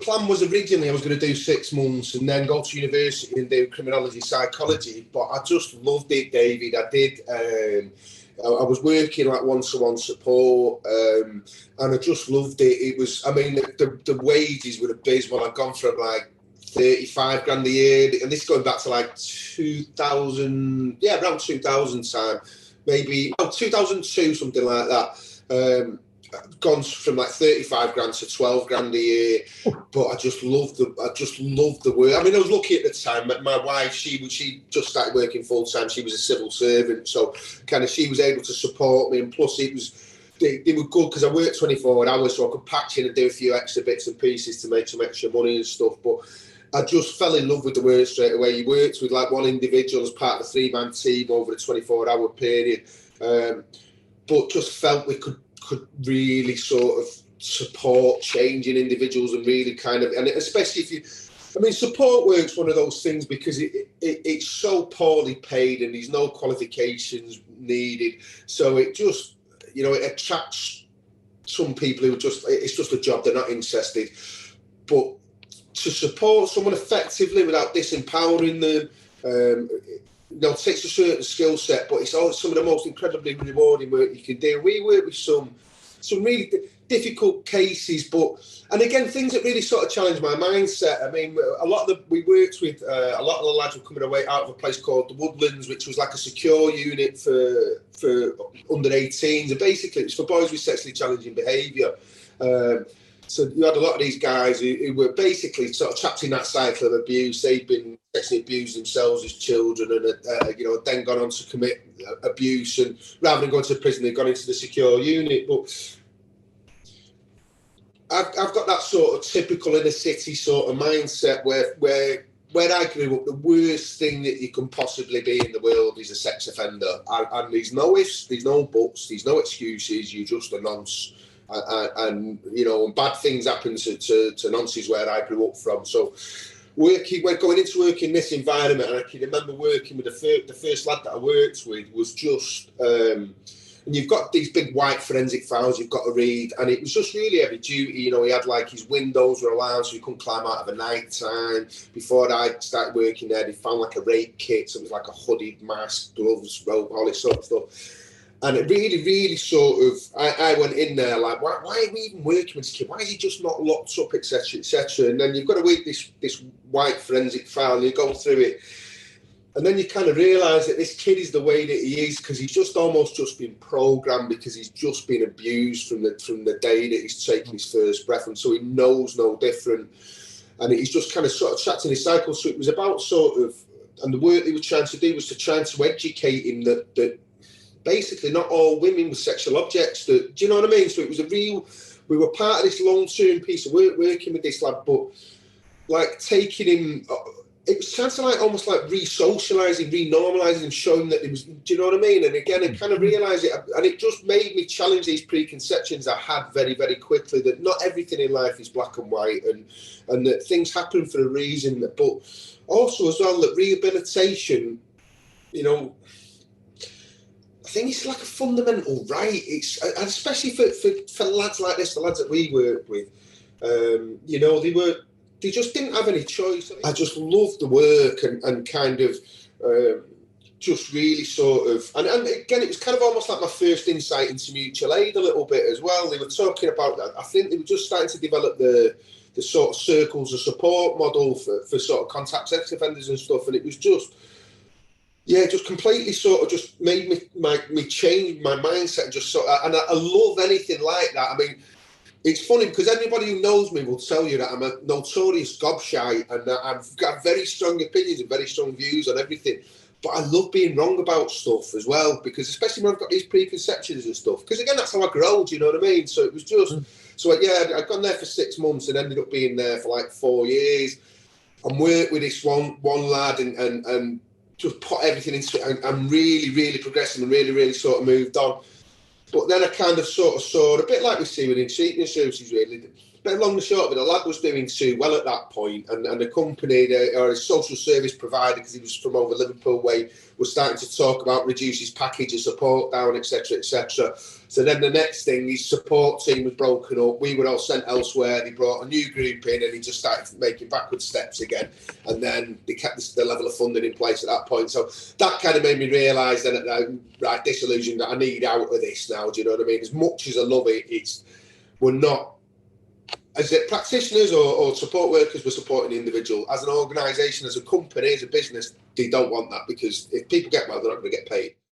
plan was originally I was going to do 6 months and then go to university and do criminology psychology, but I just loved it, David. I did. I was working like one-to-one support, and I just loved it. It was, I mean, the wages were abysmal. I'd gone from like 35 grand a year, and this is going back to like 2000, yeah, around 2000 time, maybe 2002, something like that. Gone from like 35 grand to 12 grand a year, but I just loved the work. I mean, I was lucky at the time. My wife, she just started working full time. She was a civil servant, so kind of she was able to support me, and plus they were good because I worked 24 hours, so I could patch in and do a few extra bits and pieces to make some extra money and stuff. But I just fell in love with the work straight away. You worked with like one individual as part of a 3-man team over a 24-hour period, but just felt we could really sort of support changing individuals and really kind of, and especially if you, I mean, support work's one of those things because it's so poorly paid and there's no qualifications needed. So it just, you know, it attracts some people who just, it's just a job, they're not interested. But to support someone effectively without disempowering them, you know, it takes a certain skill set, but it's all some of the most incredibly rewarding work you can do. We work with some really difficult cases, and again, things that really sort of challenge my mindset. I mean, we worked with a lot of the lads were coming away out of a place called the Woodlands, which was like a secure unit for under 18s, and basically it's for boys with sexually challenging behaviour. So you had a lot of these guys who were basically sort of trapped in that cycle of abuse. They'd been sexually abused themselves as children, and you know, then gone on to commit abuse. And rather than going to prison, they've gone into the secure unit. But I've got that sort of typical inner city sort of mindset where I grew up, the worst thing that you can possibly be in the world is a sex offender. And there's no ifs, there's no buts, there's no excuses. You're just a nonce. And you know, and bad things happen to nonces where I grew up from. So we're going into work in this environment, and I can remember working with the first lad that I worked with was just, and you've got these big white forensic files you've got to read, and it was just really heavy duty. You know, he had like his windows were alarmed so he couldn't climb out of the night time. Before I started working there, they found like a rape kit, so it was like a hooded mask, gloves, rope, all this sort of stuff. And it really, really sort of, I went in there like, why are we even working with this kid? Why is he just not locked up, etc., etc.? And then you've got to read this white forensic file, and you go through it, and then you kind of realise that this kid is the way that he is because he's just almost just been programmed, because he's just been abused from the day that he's taken his first breath, and so he knows no different. And he's just kind of sort of trapped in his cycle. So it was about sort of, and the work they were trying to do was to try to educate him that basically not all women were sexual objects. Do you know what I mean? So it was we were part of this long-term piece of work working with this lad, but like taking him, it was kind of like almost like re-socialising, re-normalising and showing that it was, do you know what I mean? And again, I kind of realised it, and it just made me challenge these preconceptions I had very, very quickly, that not everything in life is black and white, and that things happen for a reason, but also as well that rehabilitation, you know, I think it's like a fundamental right. It's, and especially for lads like this, the lads that we work with, you know, they just didn't have any choice. I just loved the work and kind of just really sort of, and again, it was kind of almost like my first insight into mutual aid a little bit as well. They were talking about that. I think they were just starting to develop the sort of circles of support model for sort of contact sex offenders and stuff, and it was just, yeah, just completely sort of just made me change my mindset and just sort of, and I love anything like that. I mean, it's funny because anybody who knows me will tell you that I'm a notorious gobshite and that I've got very strong opinions and very strong views on everything. But I love being wrong about stuff as well, because especially when I've got these preconceptions and stuff, because again, that's how I grow, do you know what I mean? So it was just, so yeah, I'd gone there for 6 months and ended up being there for like 4 years and worked with this one lad and just put everything into it and really, really progressing and really, really sort of moved on. But then I kind of sort of saw, a bit like we see within cheating services really, but along the short of it, the lad was doing too well at that point, and the company, or a social service provider, because he was from over Liverpool way, was starting to talk about reduce his package of support down, etc., etc. So then the next thing, his support team was broken up. We were all sent elsewhere. They brought a new group in, and he just started making backward steps again. And then they kept the level of funding in place at that point. So that kind of made me realise that, right, disillusioned, that I need out of this now. Do you know what I mean? As much as I love it, we're not, as practitioners or support workers, we're supporting the individual. As an organisation, as a company, as a business, they don't want that, because if people get well, they're not going to get paid.